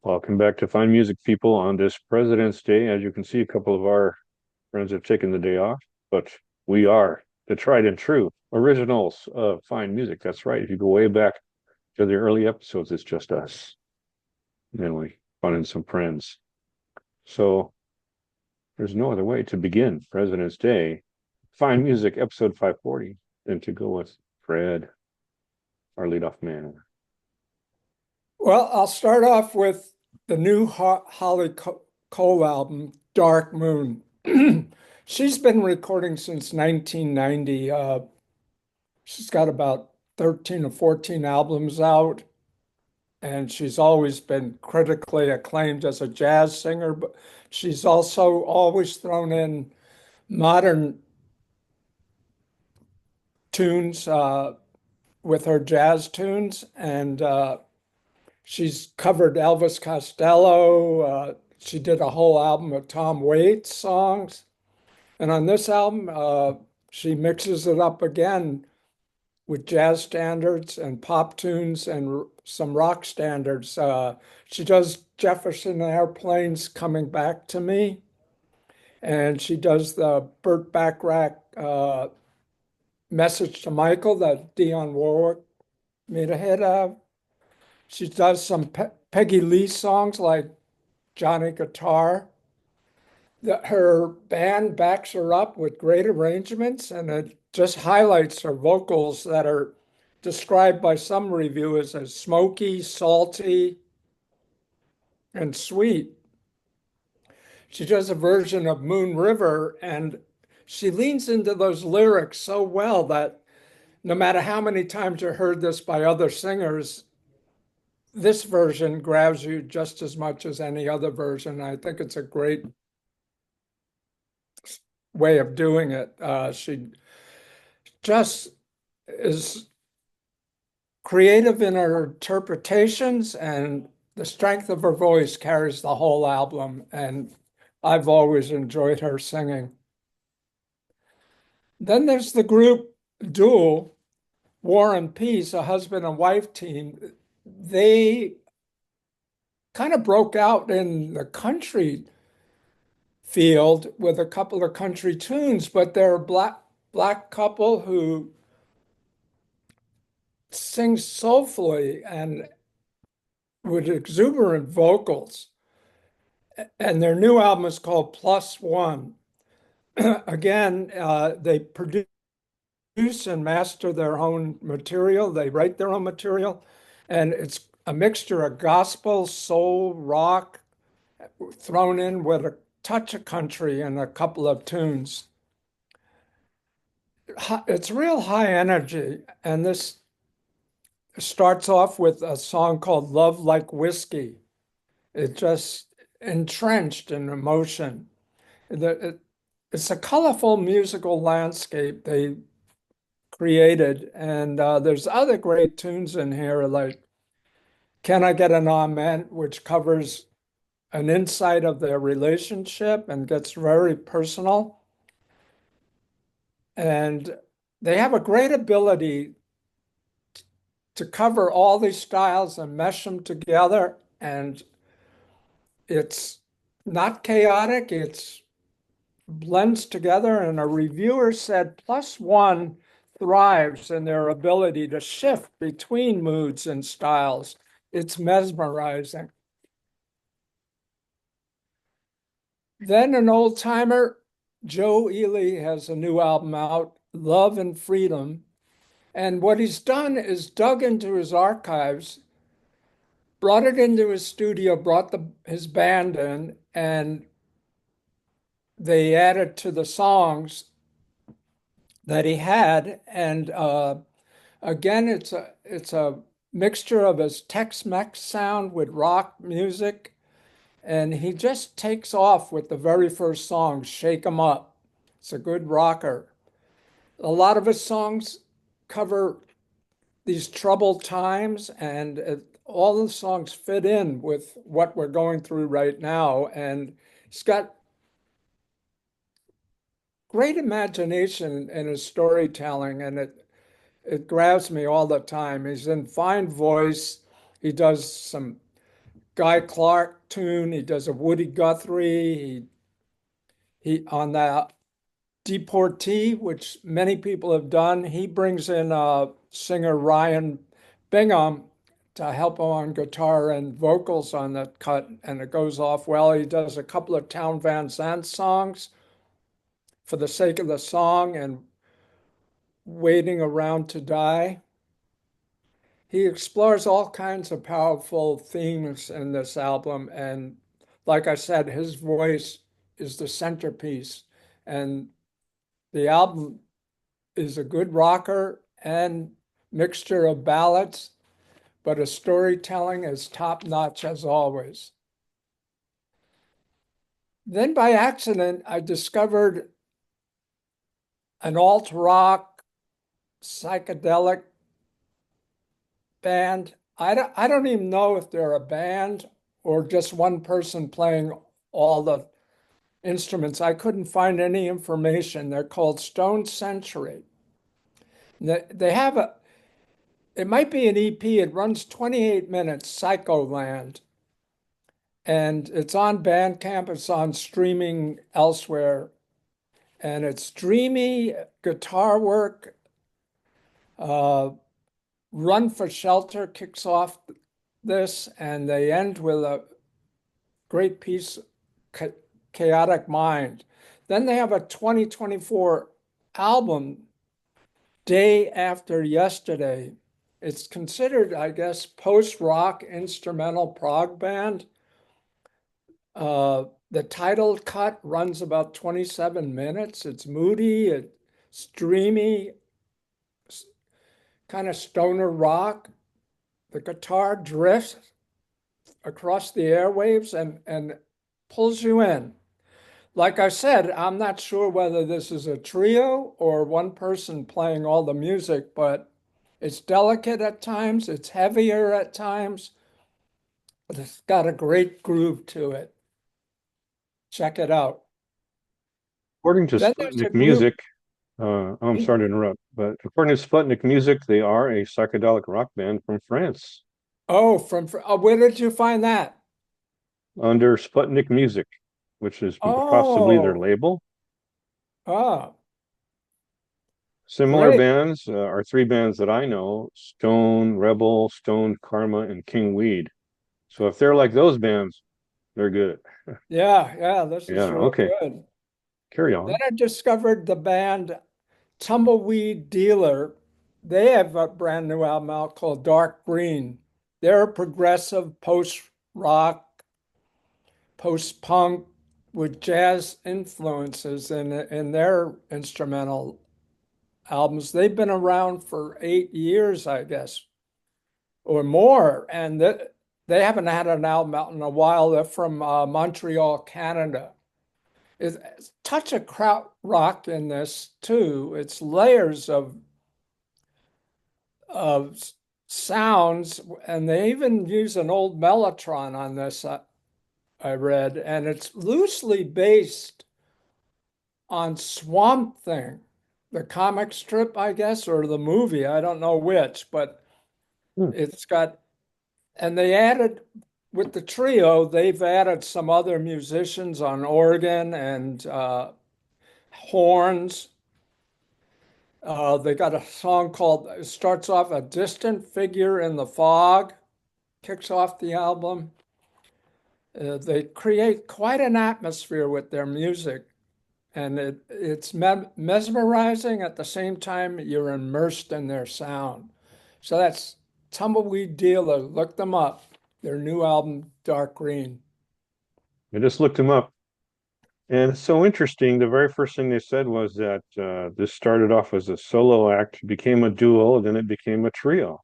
Welcome back to Fine Music, people, on this President's Day. As you can see, a couple of our friends have taken the day off, but we are the tried and true originals of fine music. That's right. If you go way back to the early episodes, it's just us, and we fun and some friends. So there's no other way to begin President's Day, Fine Music, episode 540, than to go with Fred, our leadoff man. Well, I'll start off with the new Holly Cole album, Dark Moon. She's been recording since 1990. She's got about 13 or 14 albums out, and she's always been critically acclaimed as a jazz singer, but she's also always thrown in modern tunes with her jazz tunes, and she's covered Elvis Costello. She did a whole album of Tom Waits songs. And on this album, she mixes it up again with jazz standards and pop tunes and some rock standards. She does Jefferson Airplane's Coming Back to Me. And she does the Burt Bacharach Message to Michael that Dionne Warwick made a hit of. She does some Peggy Lee songs like Johnny Guitar. Her band backs her up with great arrangements, and it just highlights her vocals that are described by some reviewers as smoky, salty, and sweet. She does a version of Moon River, and she leans into those lyrics so well that no matter how many times you heard this by other singers, this version grabs you just as much as any other version. I think it's a great way of doing it. She just is creative in her interpretations, and the strength of her voice carries the whole album. And I've always enjoyed her singing. Then there's the group duo, War and Peace, a husband and wife team. They kind of broke out in the country field with a couple of country tunes, but they're a black couple who sing soulfully and with exuberant vocals. And their new album is called Plus One. Again, they produce and master their own material. They write their own material, and it's a mixture of gospel, soul, rock, thrown in with a touch of country and a couple of tunes. It's real high energy, and this starts off with a song called Love Like Whiskey. It just entrenched in emotion. It's a colorful musical landscape they created, and there's other great tunes in here like Can I Get an Amen, which covers an insight of their relationship and gets very personal. And they have a great ability to cover all these styles and mesh them together. And it's not chaotic, it's blends together. And a reviewer said Plus One thrives in their ability to shift between moods and styles. It's mesmerizing. Then an old timer, Joe Ely, has a new album out, Love and Freedom. And what he's done is dug into his archives, brought it into his studio, brought his band in, and they added to the songs that he had. And again, it's a mixture of his Tex-Mex sound with rock music. And he just takes off with the very first song, Shake 'em Up. It's a good rocker. A lot of his songs cover these troubled times, and all the songs fit in with what we're going through right now. And he's got great imagination in his storytelling, and it grabs me all the time. He's in fine voice. He does some Guy Clark tune. He does a Woody Guthrie. He on that Deportee, which many people have done. He brings in singer Ryan Bingham to help him on guitar and vocals on that cut, and it goes off well. He does a couple of Town Van Zandt songs for the sake of the song and Waiting Around to Die. He explores all kinds of powerful themes in this album. And like I said, his voice is the centerpiece. And the album is a good rocker and mixture of ballads, but his storytelling is top notch as always. Then by accident, I discovered an alt rock psychedelic band. I don't even know if they're a band or just one person playing all the instruments. I couldn't find any information. They're called Stone Century. They have it might be an EP. It runs 28 minutes, Psycholand. And it's on Bandcamp, it's on streaming elsewhere. And it's dreamy guitar work. Uh, Run for Shelter kicks off this, and they end with a great piece, Chaotic Mind. Then they have a 2024 album, Day After Yesterday. It's considered, I guess, post-rock instrumental prog band. The title cut runs about 27 minutes. It's moody, it's dreamy, kind of stoner rock. The guitar drifts across the airwaves and pulls you in. Like I said, I'm not sure whether this is a trio or one person playing all the music, but it's delicate at times, it's heavier at times, but it's got a great groove to it. Check it out. According to Then there's a Sputnik group. Music, I'm sorry to interrupt, but according to Sputnik Music, they are a psychedelic rock band from France Oh, where did you find that? under Sputnik Music, which is possibly their Oh, label. ah, Similar great. bands are three bands that I know: Stone, Rebel, Stone Karma, and King Weed. So if they're like those bands, they're good. Yeah, this is Yeah, real okay. good. Carry Then on. I discovered the band Tumbleweed Dealer. They have a brand new album out called Dark Green. They're a progressive post-rock, post-punk with jazz influences in their instrumental albums. They've been around for 8 years, I guess, or more, and they haven't had an album out in a while. They're from Montreal, Canada. It's touch of kraut rock in this too. It's layers of sounds, and they even use an old mellotron on this. I read, and it's loosely based on Swamp Thing, the comic strip, I guess, or the movie. I don't know which, but Hmm. it's got, and they added with the trio, they've added some other musicians on organ and horns. They got a song called, it starts off A Distant Figure in the Fog, kicks off the album. They create quite an atmosphere with their music, and it's mesmerizing at the same time you're immersed in their sound. So that's Tumbleweed Dealer. Look them up. Their new album, Dark Green. I just looked them up. And it's so interesting. The very first thing they said was that this started off as a solo act, became a duo, then it became a trio.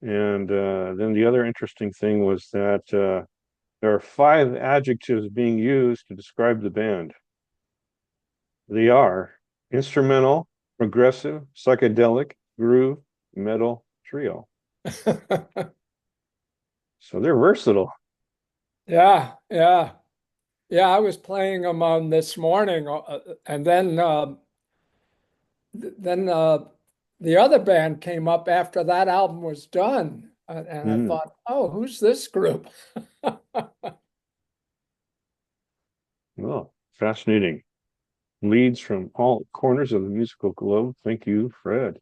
And then the other interesting thing was that there are five adjectives being used to describe the band. They are instrumental, progressive, psychedelic, groove, metal, trio. So they're versatile. Yeah. Yeah, I was playing them on this morning, and then the other band came up after that album was done. And I Mm, thought, oh, who's this group? well, fascinating. Leads from all corners of the musical globe. Thank you, Fred.